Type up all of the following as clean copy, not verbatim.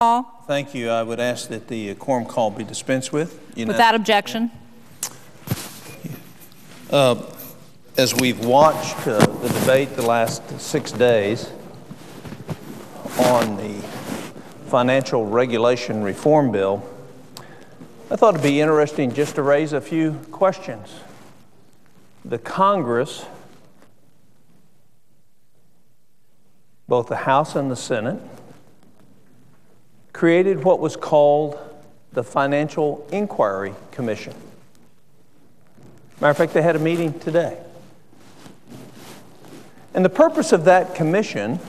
Call. Thank you. I would ask that the quorum call be dispensed with. Without objection. As we've watched the debate the last 6 days on the financial regulation reform bill, I thought it'd be interesting just to raise a few questions. The Congress, both the House and the Senate, created what was called the Financial Inquiry Commission. Matter of fact, they had a meeting today. And the purpose of that commission,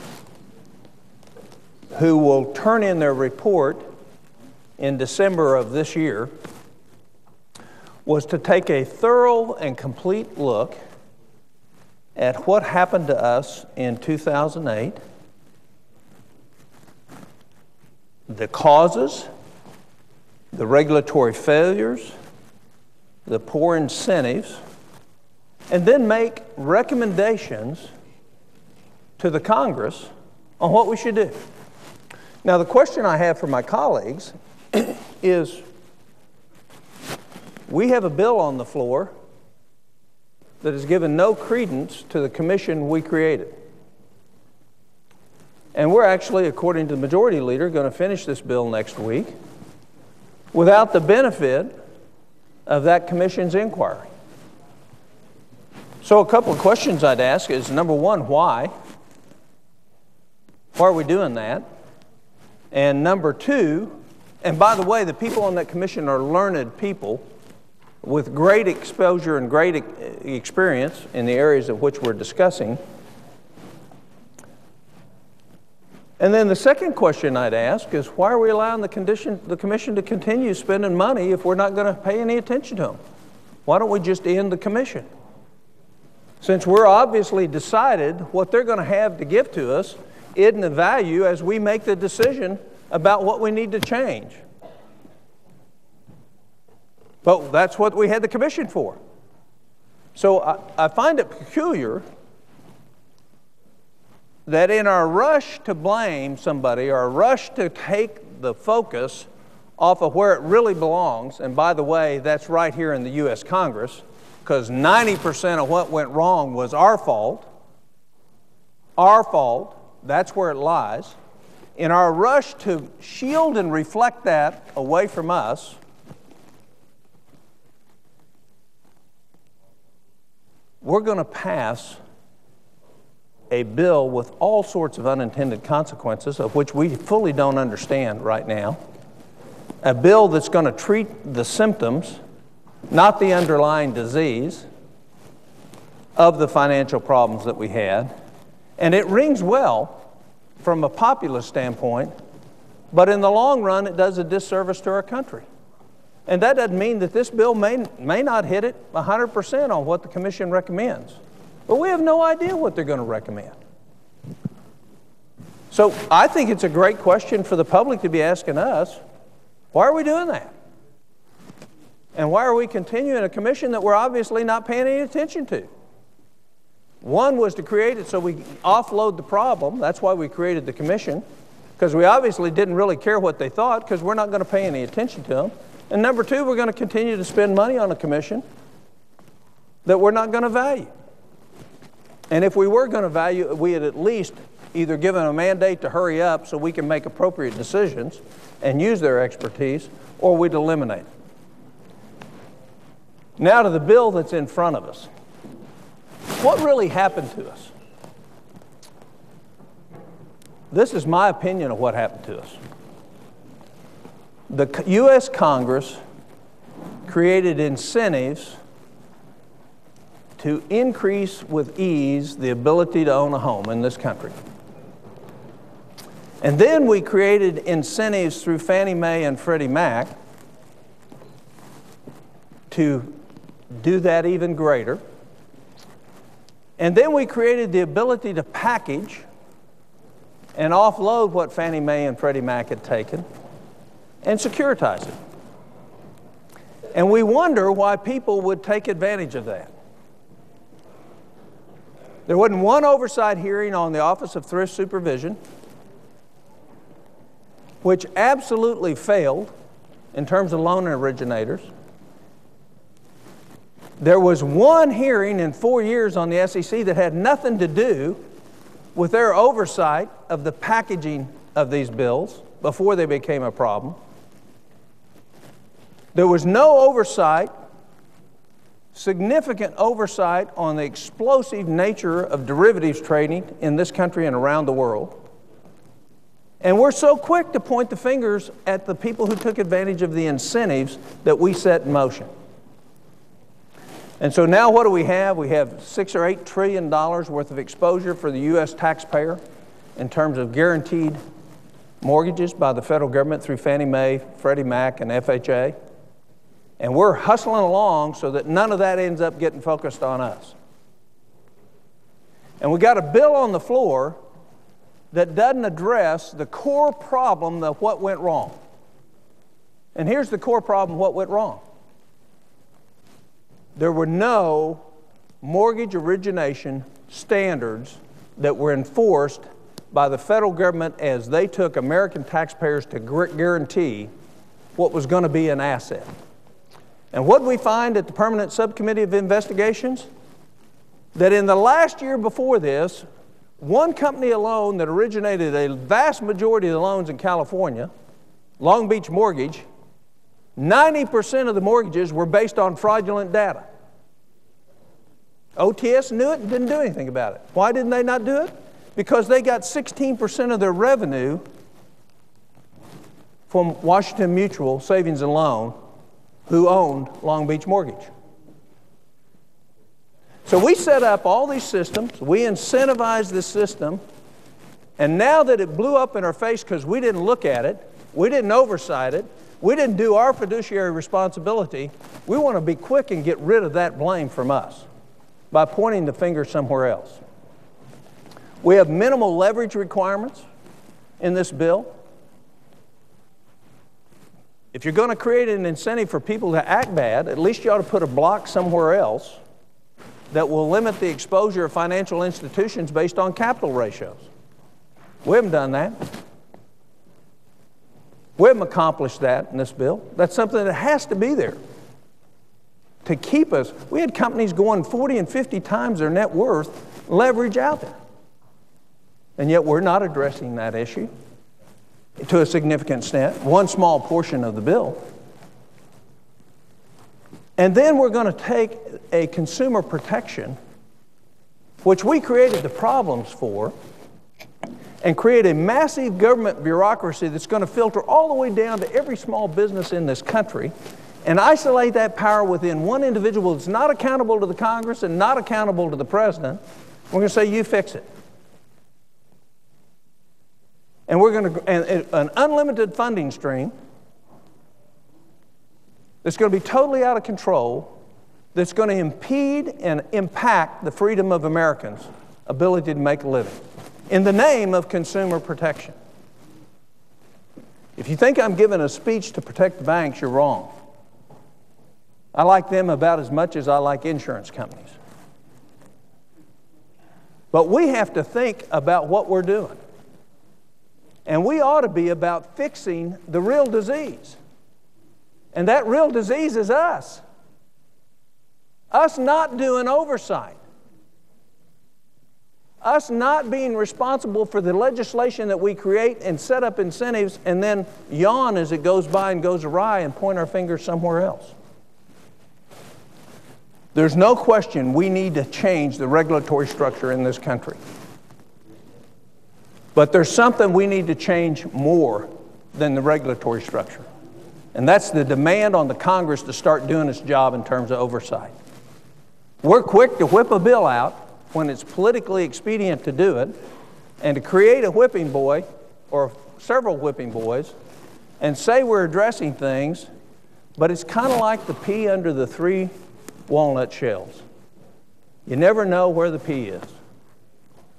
who will turn in their report in December of this year, was to take a thorough and complete look at what happened to us in 2008, the causes, the regulatory failures, the poor incentives, and then make recommendations to the Congress on what we should do. Now, the question I have for my colleagues is, we have a bill on the floor that has given no credence to the commission we created. And we're actually, according to the majority leader, going to finish this bill next week without the benefit of that commission's inquiry. So a couple of questions I'd ask is, number one, why? Why are we doing that? And number two, and by the way, the people on that commission are learned people with great exposure and great experience in the areas of which we're discussing. And then the second question I'd ask is, why are we allowing the commission to continue spending money if we're not going to pay any attention to them? Why don't we just end the commission? Since we're obviously decided what they're going to have to give to us isn't of value as we make the decision about what we need to change. But that's what we had the commission for. So I find it peculiar that in our rush to blame somebody, or a rush to take the focus off of where it really belongs, and by the way, that's right here in the U.S. Congress, because 90% of what went wrong was our fault, that's where it lies. In our rush to shield and reflect that away from us, we're going to pass a bill with all sorts of unintended consequences, of which we fully don't understand right now. A bill that's going to treat the symptoms, not the underlying disease, of the financial problems that we had. And it rings well from a populist standpoint, but in the long run, it does a disservice to our country. And that doesn't mean that this bill may not hit it 100% on what the commission recommends. But we have no idea what they're going to recommend. So I think it's a great question for the public to be asking us, why are we doing that? And why are we continuing a commission that we're obviously not paying any attention to? One was to create it so we offload the problem. That's why we created the commission, because we obviously didn't really care what they thought, because we're not going to pay any attention to them. And number two, we're going to continue to spend money on a commission that we're not going to value. And if we were going to value it, we had at least either given a mandate to hurry up so we can make appropriate decisions and use their expertise, or we'd eliminate it. Now to the bill that's in front of us. What really happened to us? This is my opinion of what happened to us. The U.S. Congress created incentives to increase with ease the ability to own a home in this country. And then we created incentives through Fannie Mae and Freddie Mac to do that even greater. And then we created the ability to package and offload what Fannie Mae and Freddie Mac had taken and securitize it. And we wonder why people would take advantage of that. There wasn't one oversight hearing on the Office of Thrift Supervision. which absolutely failed in terms of loan originators. There was one hearing in 4 years on the SEC that had nothing to do with their oversight of the packaging of these bills before they became a problem. There was no oversight, significant oversight on the explosive nature of derivatives trading in this country and around the world. And we're so quick to point the fingers at the people who took advantage of the incentives that we set in motion. And so now what do we have? We have $6 or $8 trillion worth of exposure for the U.S. taxpayer in terms of guaranteed mortgages by the federal government through Fannie Mae, Freddie Mac, and FHA. And we're hustling along so that none of that ends up getting focused on us. And we got a bill on the floor that doesn't address the core problem of what went wrong. And here's the core problem of what went wrong. There were no mortgage origination standards that were enforced by the federal government as they took American taxpayers to guarantee what was going to be an asset. And what did we find at the Permanent Subcommittee of Investigations? That in the last year before this, one company alone that originated a vast majority of the loans in California, Long Beach Mortgage, 90% of the mortgages were based on fraudulent data. OTS knew it and didn't do anything about it. Why didn't they not do it? Because they got 16% of their revenue from Washington Mutual Savings and Loan, who owned Long Beach Mortgage. So we set up all these systems, we incentivized this system, and now that it blew up in our face because we didn't look at it, we didn't oversight it, we didn't do our fiduciary responsibility, we want to be quick and get rid of that blame from us by pointing the finger somewhere else. We have minimal leverage requirements in this bill. If you're going to create an incentive for people to act bad, at least you ought to put a block somewhere else that will limit the exposure of financial institutions based on capital ratios. We haven't done that. We haven't accomplished that in this bill. That's something that has to be there to keep us. We had companies going 40 and 50 times their net worth leverage out there. And yet we're not addressing that issue to a significant extent, one small portion of the bill. And then we're going to take a consumer protection, which we created the problems for, and create a massive government bureaucracy that's going to filter all the way down to every small business in this country and isolate that power within one individual that's not accountable to the Congress and not accountable to the President. We're going to say, you fix it. And we're going to, an unlimited funding stream that's going to be totally out of control, that's going to impede and impact the freedom of Americans' ability to make a living in the name of consumer protection. If you think I'm giving a speech to protect the banks, you're wrong. I like them about as much as I like insurance companies. But we have to think about what we're doing. And we ought to be about fixing the real disease. And that real disease is us. Us not doing oversight. Us not being responsible for the legislation that we create and set up incentives and then yawn as it goes by and goes awry and point our fingers somewhere else. There's no question we need to change the regulatory structure in this country. But there's something we need to change more than the regulatory structure. And that's the demand on the Congress to start doing its job in terms of oversight. We're quick to whip a bill out when it's politically expedient to do it and to create a whipping boy or several whipping boys and say we're addressing things, but it's kind of like the pea under the 3 walnut shells. You never know where the pea is.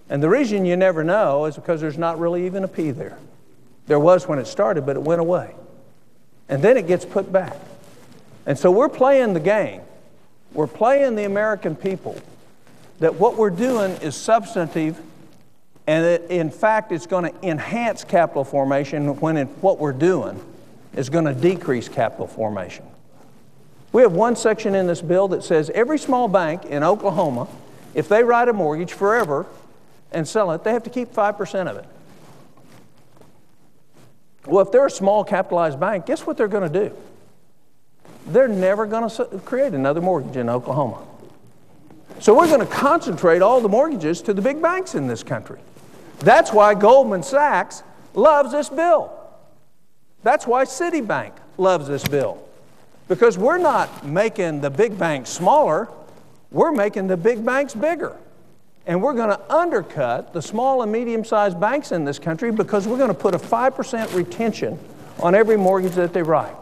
And the reason you never know is because there's not really even a pea there. There was when it started, but it went away. And then it gets put back. And so we're playing the game. We're playing the American people that what we're doing is substantive And in fact, it's going to enhance capital formation when what we're doing is going to decrease capital formation. We have one section in this bill that says every small bank in Oklahoma, if they write a mortgage forever and sell it, they have to keep 5% of it. Well, if they're a small capitalized bank, guess what they're going to do? They're never going to create another mortgage in Oklahoma. So we're going to concentrate all the mortgages to the big banks in this country. That's why Goldman Sachs loves this bill. That's why Citibank loves this bill. Because we're not making the big banks smaller, we're making the big banks bigger. And we're going to undercut the small and medium-sized banks in this country because we're going to put a 5% retention on every mortgage that they write.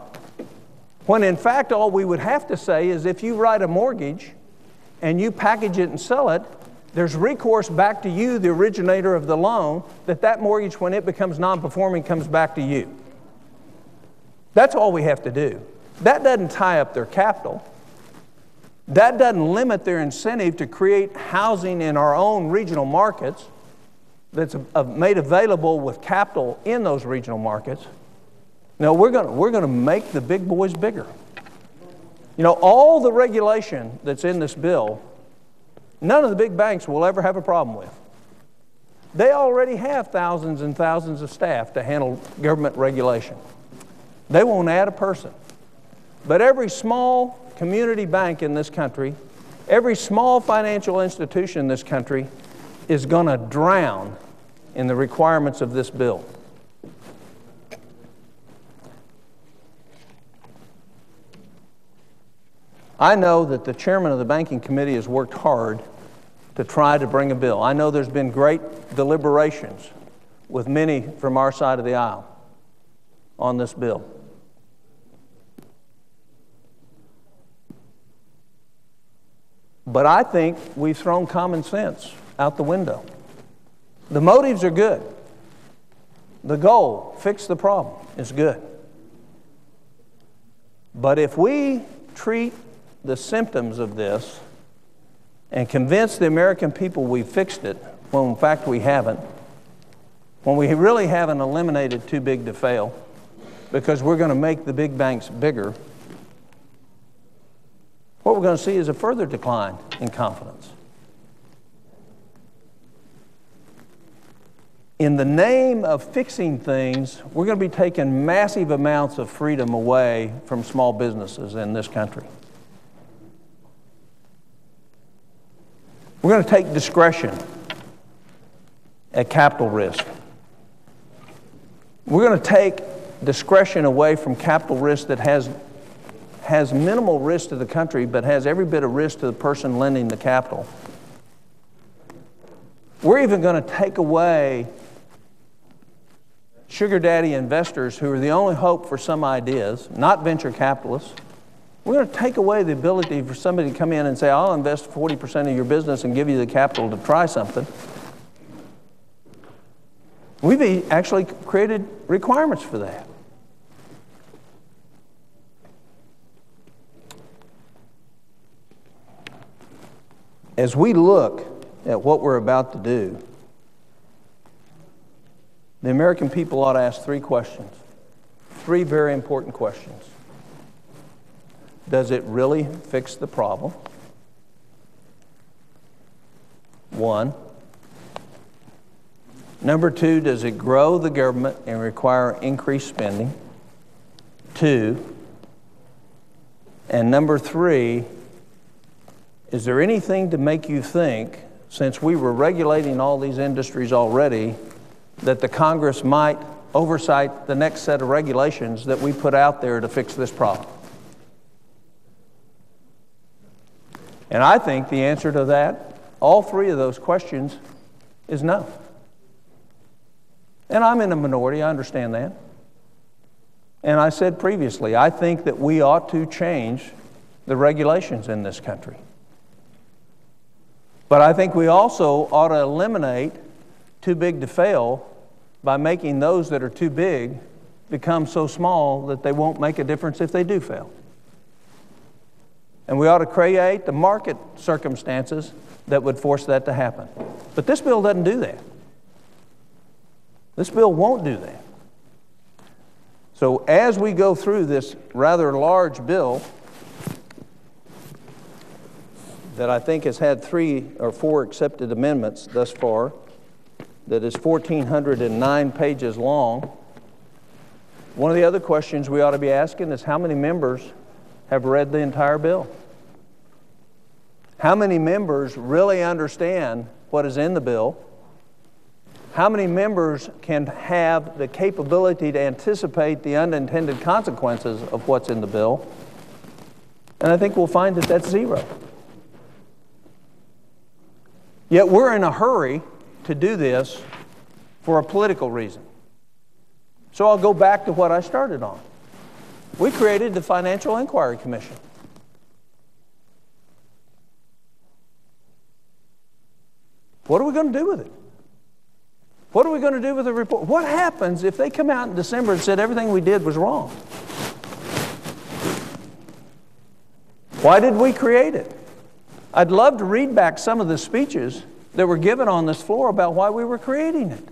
When in fact all we would have to say is if you write a mortgage and you package it and sell it, there's recourse back to you, the originator of the loan, that mortgage, when it becomes non-performing, comes back to you. That's all we have to do. That doesn't tie up their capital. That doesn't limit their incentive to create housing in our own regional markets that's made available with capital in those regional markets. No, we're going to make the big boys bigger. You know, all the regulation that's in this bill, none of the big banks will ever have a problem with. They already have thousands and thousands of staff to handle government regulation. They won't add a person. But every small community bank in this country, every small financial institution in this country is going to drown in the requirements of this bill. I know that the chairman of the banking committee has worked hard to try to bring a bill. I know there's been great deliberations with many from our side of the aisle on this bill. But I think we've thrown common sense out the window. The motives are good. The goal, fix the problem, is good. But if we treat the symptoms of this and convince the American people we fixed it, when in fact we haven't, when we really haven't eliminated too big to fail, because we're going to make the big banks bigger, what we're going to see is a further decline in confidence. In the name of fixing things, we're going to be taking massive amounts of freedom away from small businesses in this country. We're going to take discretion at capital risk. We're going to take discretion away from capital risk that has minimal risk to the country but has every bit of risk to the person lending the capital. We're even going to take away sugar daddy investors who are the only hope for some ideas, not venture capitalists. We're going to take away the ability for somebody to come in and say, I'll invest 40% of your business and give you the capital to try something. We've actually created requirements for that. As we look at what we're about to do, the American people ought to ask three questions, three very important questions. Does it really fix the problem? One. Number two, does it grow the government and require increased spending? Two. And number three, is there anything to make you think, since we were regulating all these industries already, that the Congress might oversight the next set of regulations that we put out there to fix this problem? And I think the answer to that, all three of those questions, is no. And I'm in a minority, I understand that. And I said previously, I think that we ought to change the regulations in this country. But I think we also ought to eliminate too big to fail by making those that are too big become so small that they won't make a difference if they do fail. And we ought to create the market circumstances that would force that to happen. But this bill doesn't do that. This bill won't do that. So as we go through this rather large bill that I think has had 3 or 4 accepted amendments thus far, that is 1,409 pages long, one of the other questions we ought to be asking is how many members have read the entire bill? How many members really understand what is in the bill? How many members can have the capability to anticipate the unintended consequences of what's in the bill? And I think we'll find that that's 0. Yet we're in a hurry to do this for a political reason. So I'll go back to what I started on. We created the Financial Inquiry Commission. What are we going to do with it? What are we going to do with the report? What happens if they come out in December and said everything we did was wrong? Why did we create it? I'd love to read back some of the speeches that were given on this floor about why we were creating it.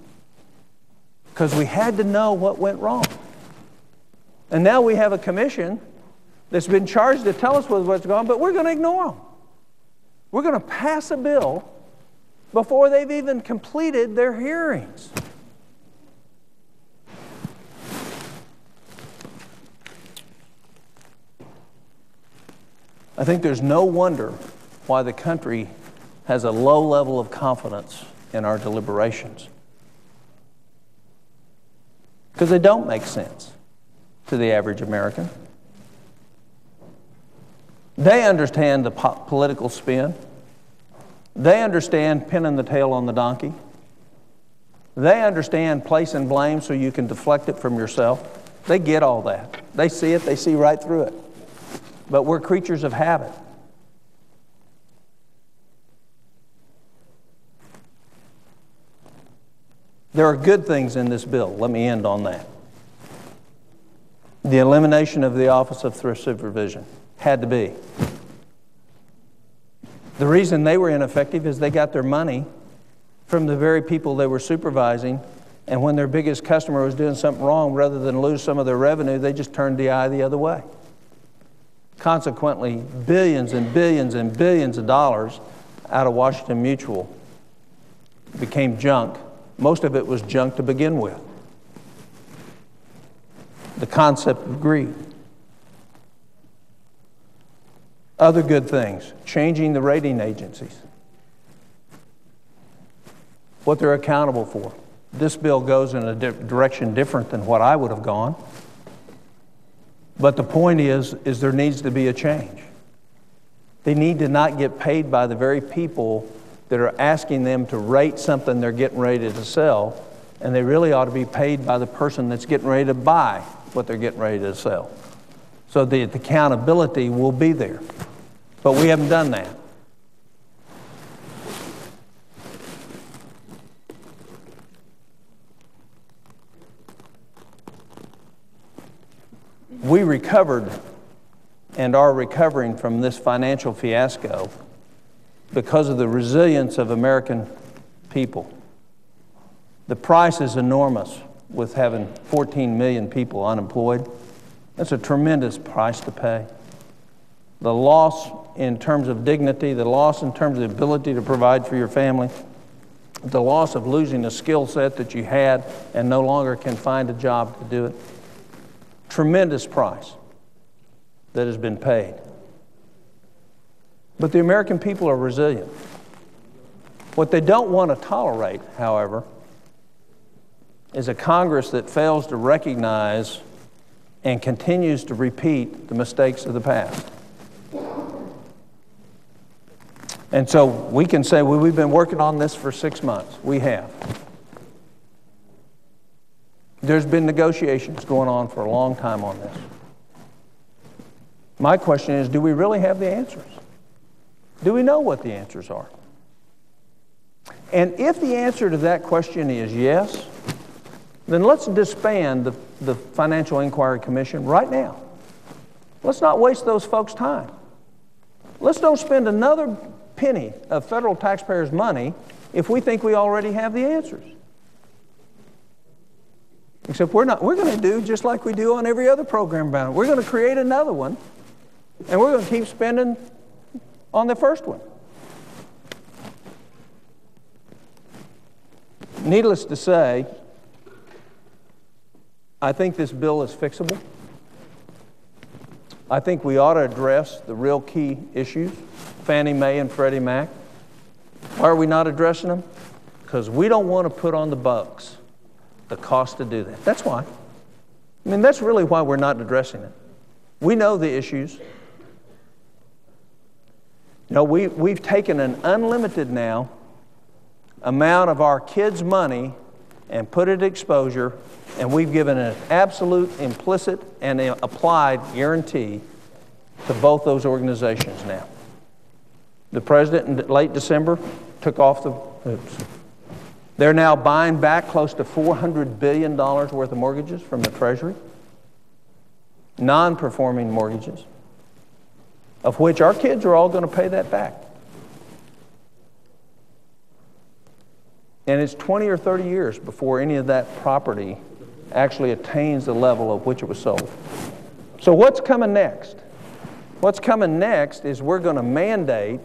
Because we had to know what went wrong. And now we have a commission that's been charged to tell us what's going on, but we're going to ignore them. We're going to pass a bill before they've even completed their hearings. I think there's no wonder why the country has a low level of confidence in our deliberations. Because they don't make sense to the average American. They understand the political spin. They understand pinning the tail on the donkey. They understand placing blame so you can deflect it from yourself. They get all that. They see it. They see right through it. But we're creatures of habit. There are good things in this bill. Let me end on that. The elimination of the Office of Thrift Supervision had to be. The reason they were ineffective is they got their money from the very people they were supervising, and when their biggest customer was doing something wrong, rather than lose some of their revenue, they just turned the eye the other way. Consequently, billions and billions and billions of dollars out of Washington Mutual became junk. Most of it was junk to begin with. The concept of greed. Other good things, changing the rating agencies, what they're accountable for. This bill goes in a direction different than what I would have gone. But the point is there needs to be a change. They need to not get paid by the very people that are asking them to rate something they're getting ready to sell, and they really ought to be paid by the person that's getting ready to buy what they're getting ready to sell. So the accountability will be there. But we haven't done that. We recovered and are recovering from this financial fiasco because of the resilience of American people. The price is enormous with having 14 million people unemployed. That's a tremendous price to pay. The loss in terms of dignity, the loss in terms of the ability to provide for your family, the loss of losing a skill set that you had and no longer can find a job to do it. Tremendous price that has been paid. But the American people are resilient. What they don't want to tolerate, however, is a Congress that fails to recognize and continues to repeat the mistakes of the past. And so we can say, well, we've been working on this for 6 months. We have. There's been negotiations going on for a long time on this. My question is, do we really have the answers? Do we know what the answers are? And if the answer to that question is yes, then let's disband the Financial Inquiry Commission right now. Let's not waste those folks' time. Let's don't spend another penny of federal taxpayers' money if we think we already have the answers. Except we're going to do just like we do on every other program bound. We're going to create another one, and we're going to keep spending on the first one. Needless to say, I think this bill is fixable. I think we ought to address the real key issues, Fannie Mae and Freddie Mac. Why are we not addressing them? Because we don't want to put on the bucks the cost to do that. That's why. I mean, that's really why we're not addressing it. We know the issues. You know, we've taken an unlimited now amount of our kids' money and put it at exposure, and we've given an absolute implicit and applied guarantee to both those organizations now. The president in late December took off the hoops. They're now buying back close to $400 billion worth of mortgages from the Treasury, non-performing mortgages, of which our kids are all going to pay that back. And it's 20 or 30 years before any of that property actually attains the level of which it was sold. So what's coming next? What's coming next is we're going to mandate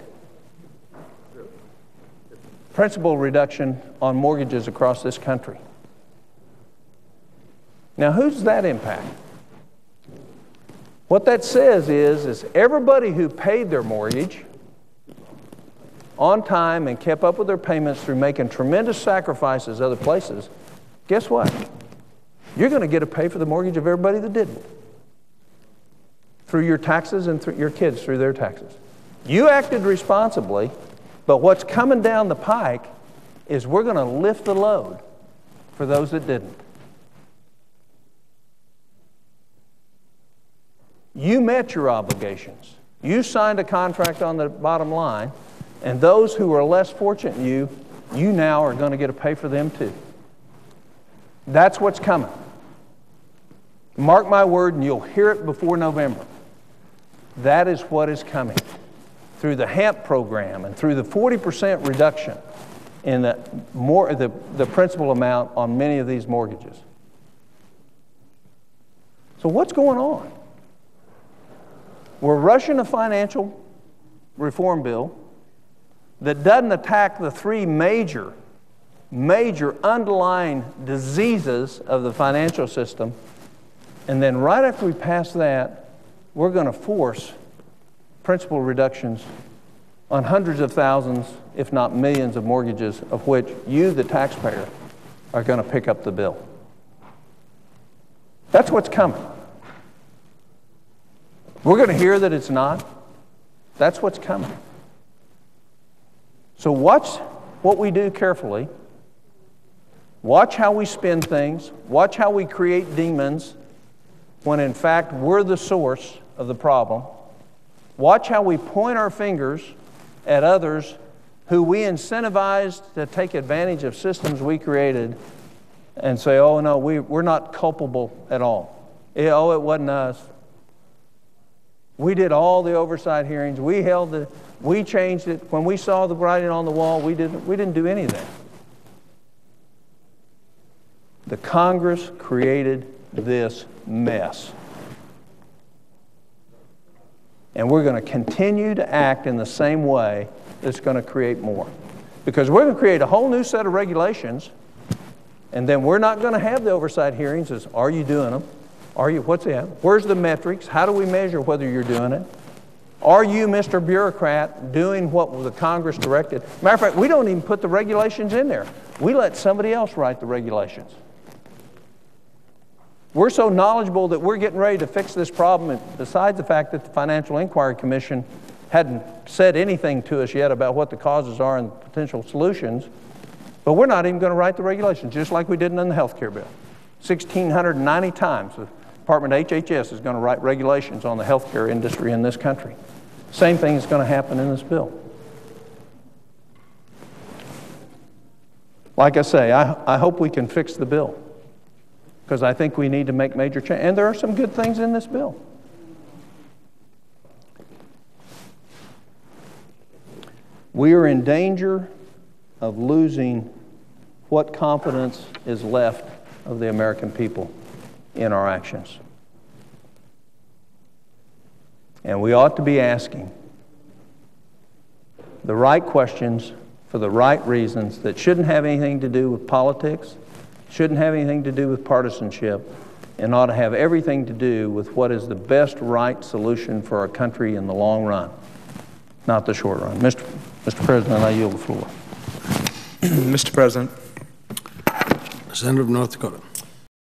principal reduction on mortgages across this country. Now, who does that impact? What that says is everybody who paid their mortgage on time and kept up with their payments through making tremendous sacrifices other places, guess what? You're going to get to pay for the mortgage of everybody that didn't, through your taxes and through your kids through their taxes. You acted responsibly, but what's coming down the pike is we're going to lift the load for those that didn't. You met your obligations. You signed a contract on the bottom line, and those who are less fortunate than you now are going to get to pay for them too. That's what's coming. Mark my word, and you'll hear it before November. That is what is coming through the HAMP program and through the 40% reduction in the principal amount on many of these mortgages. So what's going on? We're rushing a financial reform bill that doesn't attack the three major underlying diseases of the financial system. And then right after we pass that, we're going to force principal reductions on hundreds of thousands, if not millions of mortgages, of which you, the taxpayer, are going to pick up the bill. That's what's coming. We're going to hear that it's not. That's what's coming. So watch what we do carefully. Watch how we spend things. Watch how we create demons when in fact we're the source of the problem. Watch how we point our fingers at others who we incentivized to take advantage of systems we created and say, oh no, we're not culpable at all. Oh, it wasn't us. We did all the oversight hearings. We changed it. When we saw the writing on the wall, we didn't do any of that. The Congress created this mess. And we're going to continue to act in the same way that's going to create more. Because we're going to create a whole new set of regulations, and then we're not going to have the oversight hearings as, are you doing them? What's that? Where's the metrics? How do we measure whether you're doing it? Are you, Mr. Bureaucrat, doing what the Congress directed? Matter of fact, we don't even put the regulations in there. We let somebody else write the regulations. We're so knowledgeable that we're getting ready to fix this problem, and besides the fact that the Financial Inquiry Commission hadn't said anything to us yet about what the causes are and potential solutions, but we're not even going to write the regulations, just like we did in the health care bill. 1,690 times the Department of HHS is going to write regulations on the health care industry in this country. Same thing is going to happen in this bill. Like I say, I hope we can fix the bill, because I think we need to make major change. And there are some good things in this bill. We are in danger of losing what confidence is left of the American people in our actions. And we ought to be asking the right questions for the right reasons that shouldn't have anything to do with politics, shouldn't have anything to do with partisanship, and ought to have everything to do with what is the best right solution for our country in the long run, not the short run. Mr. President, I yield the floor. Mr. President. Senator of North Dakota.